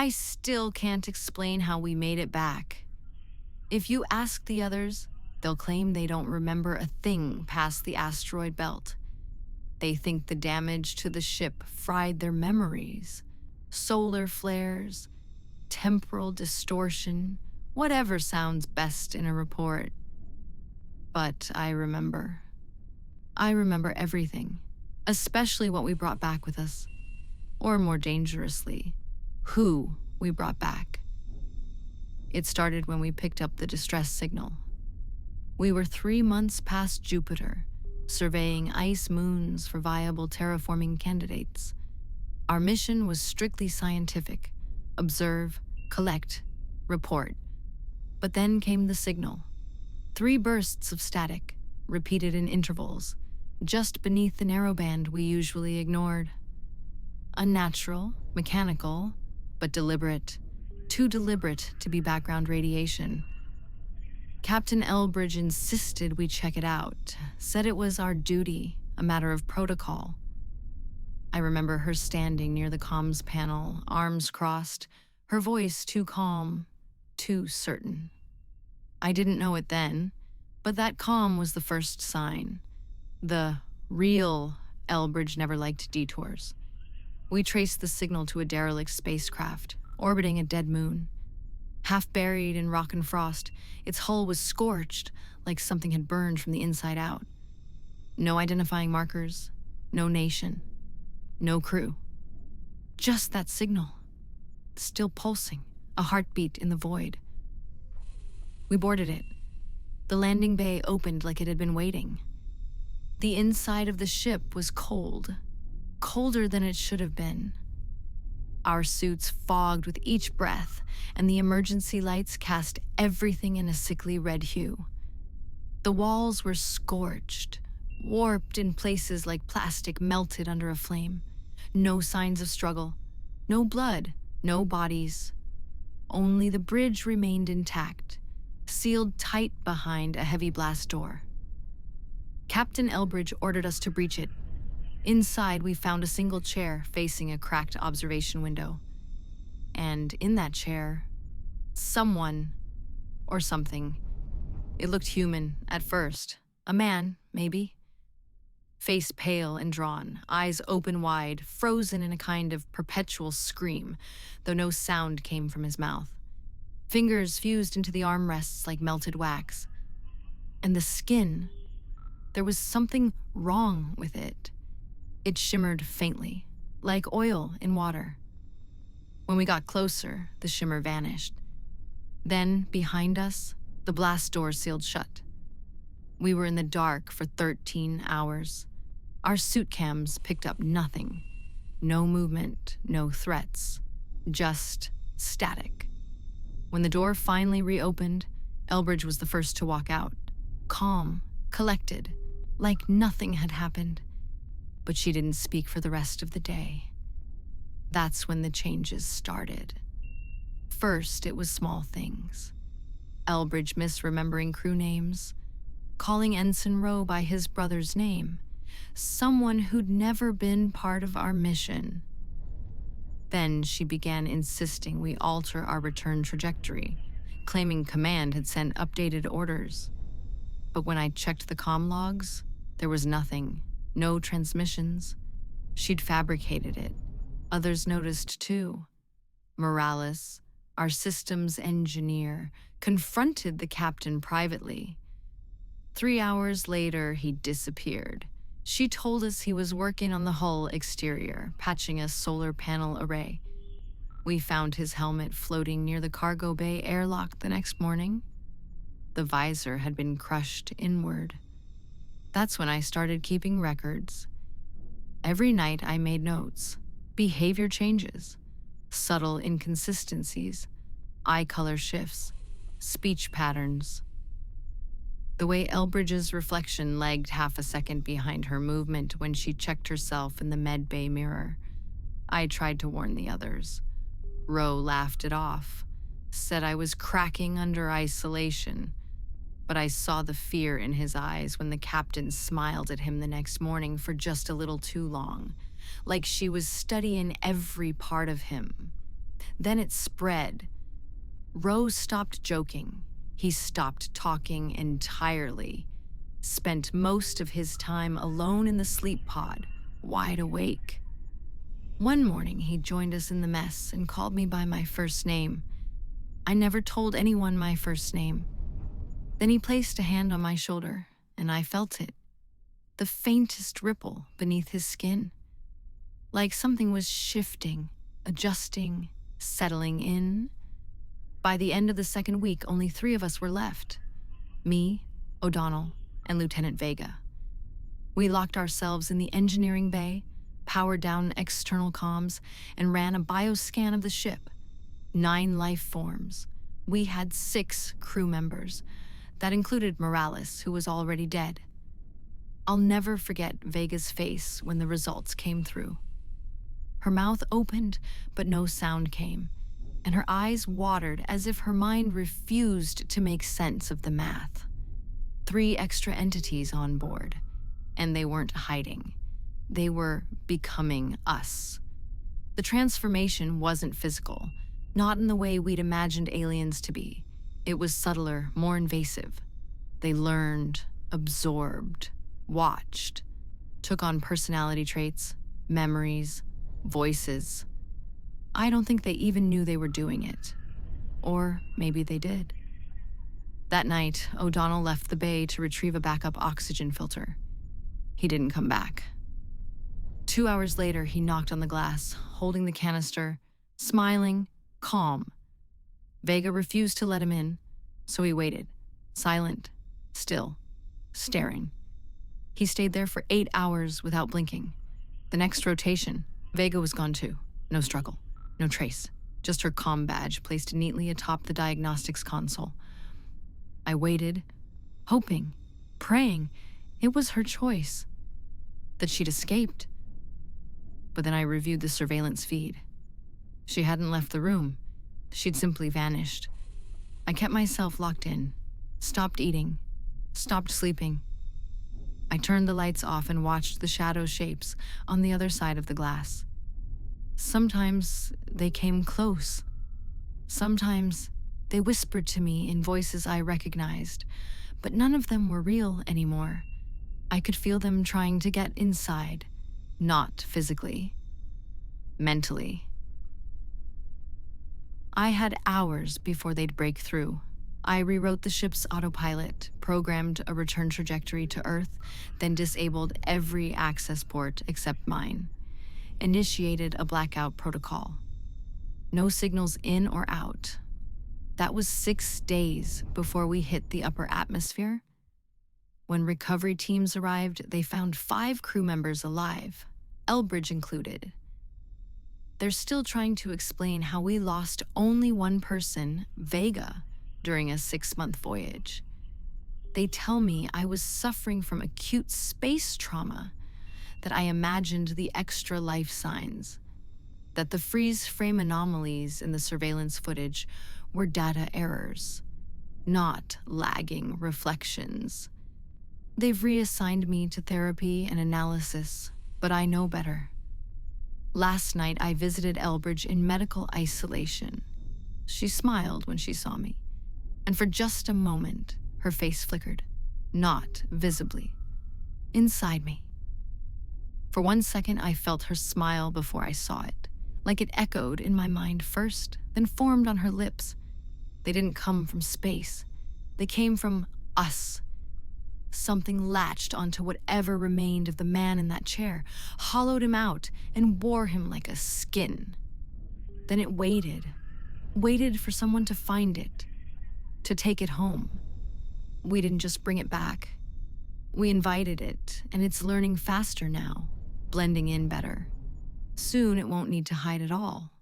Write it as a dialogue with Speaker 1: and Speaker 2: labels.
Speaker 1: I still can't explain how we made it back. If you ask the others, they'll claim they don't remember a thing past the asteroid belt. They think the damage to the ship fried their memories. Solar flares, temporal distortion, whatever sounds best in a report. But I remember. I remember everything, especially what we brought back with us. Or more dangerously, who we brought back. It started when we picked up the distress signal. We were 3 months past Jupiter, surveying ice moons for viable terraforming candidates. Our mission was strictly scientific: observe, collect, report. But then came the signal. 3 bursts of static, repeated in intervals, just beneath the narrowband we usually ignored. Unnatural, mechanical, but deliberate. Too deliberate to be background radiation. Captain Elbridge insisted we check it out, said it was our duty, a matter of protocol. I remember her standing near the comms panel, arms crossed, her voice too calm, too certain. I didn't know it then, but that calm was the first sign. The real Elbridge never liked detours. We traced the signal to a derelict spacecraft, orbiting a dead moon. Half buried in rock and frost, its hull was scorched, like something had burned from the inside out. No identifying markers, no nation, no crew. Just that signal, still pulsing, a heartbeat in the void. We boarded it. The landing bay opened like it had been waiting. The inside of the ship was cold, colder than it should have been. Our suits fogged with each breath, and the emergency lights cast everything in a sickly red hue. The walls were scorched, warped in places like plastic melted under a flame. No signs of struggle, no blood, no bodies. Only the bridge remained intact, sealed tight behind a heavy blast door. Captain Elbridge ordered us to breach it. Inside, we found a single chair facing a cracked observation window. And in that chair, someone or something. It looked human at first. A man, maybe. Face pale and drawn, eyes open wide, frozen in a kind of perpetual scream, though no sound came from his mouth. Fingers fused into the armrests like melted wax. And the skin, there was something wrong with it. It shimmered faintly, like oil in water. When we got closer, the shimmer vanished. Then, behind us, the blast door sealed shut. We were in the dark for 13 hours. Our suit cams picked up nothing. No movement, no threats, just static. When the door finally reopened, Elbridge was the first to walk out, calm, collected, like nothing had happened. But she didn't speak for the rest of the day. That's when the changes started. First, it was small things. Elbridge misremembering crew names, calling Ensign Rowe by his brother's name, someone who'd never been part of our mission. Then she began insisting we alter our return trajectory, claiming command had sent updated orders. But when I checked the comm logs, there was nothing. No transmissions. She'd fabricated it. Others noticed too. Morales, our systems engineer, confronted the captain privately. 3 hours later, he disappeared. She told us he was working on the hull exterior, patching a solar panel array. We found his helmet floating near the cargo bay airlock the next morning. The visor had been crushed inward. That's when I started keeping records. Every night I made notes, behavior changes, subtle inconsistencies, eye color shifts, speech patterns. The way Elbridge's reflection lagged half a second behind her movement when she checked herself in the med bay mirror. I tried to warn the others. Rowe laughed it off, said I was cracking under isolation. But I saw the fear in his eyes when the captain smiled at him the next morning for just a little too long, like she was studying every part of him. Then it spread. Rose stopped joking. He stopped talking entirely. Spent most of his time alone in the sleep pod, wide awake. One morning, he joined us in the mess and called me by my first name. I never told anyone my first name. Then he placed a hand on my shoulder, and I felt it. The faintest ripple beneath his skin. Like something was shifting, adjusting, settling in. By the end of the second week, only 3 of us were left. Me, O'Donnell, and Lieutenant Vega. We locked ourselves in the engineering bay, powered down external comms, and ran a bioscan of the ship. 9 life forms. We had 6 crew members. That included Morales, who was already dead. I'll never forget Vega's face when the results came through. Her mouth opened, but no sound came, and her eyes watered as if her mind refused to make sense of the math. 3 extra entities on board, and they weren't hiding. They were becoming us. The transformation wasn't physical, not in the way we'd imagined aliens to be. It was subtler, more invasive. They learned, absorbed, watched, took on personality traits, memories, voices. I don't think they even knew they were doing it. Or maybe they did. That night, O'Donnell left the bay to retrieve a backup oxygen filter. He didn't come back. 2 hours later, he knocked on the glass, holding the canister, smiling, calm. Vega refused to let him in, so he waited, silent, still, staring. He stayed there for 8 hours without blinking. The next rotation, Vega was gone too. No struggle, no trace, just her comm badge placed neatly atop the diagnostics console. I waited, hoping, praying it was her choice, that she'd escaped. But then I reviewed the surveillance feed. She hadn't left the room. She'd simply vanished. I kept myself locked in, stopped eating, stopped sleeping. I turned the lights off and watched the shadow shapes on the other side of the glass. Sometimes they came close. Sometimes they whispered to me in voices I recognized, but none of them were real anymore. I could feel them trying to get inside, not physically, mentally. I had hours before they'd break through. I rewrote the ship's autopilot, programmed a return trajectory to Earth, then disabled every access port except mine. Initiated a blackout protocol. No signals in or out. That was 6 days before we hit the upper atmosphere. When recovery teams arrived, they found 5 crew members alive, Elbridge included. They're still trying to explain how we lost only one person, Vega, during a 6-month voyage. They tell me I was suffering from acute space trauma, that I imagined the extra life signs, that the freeze frame anomalies in the surveillance footage were data errors, not lagging reflections. They've reassigned me to therapy and analysis, but I know better. Last night, I visited Elbridge in medical isolation. She smiled when she saw me, and for just a moment, her face flickered, not visibly, inside me. For 1 second, I felt her smile before I saw it, like it echoed in my mind first, then formed on her lips. They didn't come from space. They came from us. Something latched onto whatever remained of the man in that chair, hollowed him out, and wore him like a skin. Then it waited for someone to find it, to take it home. We didn't just bring it back. We invited it, and it's learning faster now, blending in better. Soon it won't need to hide at all.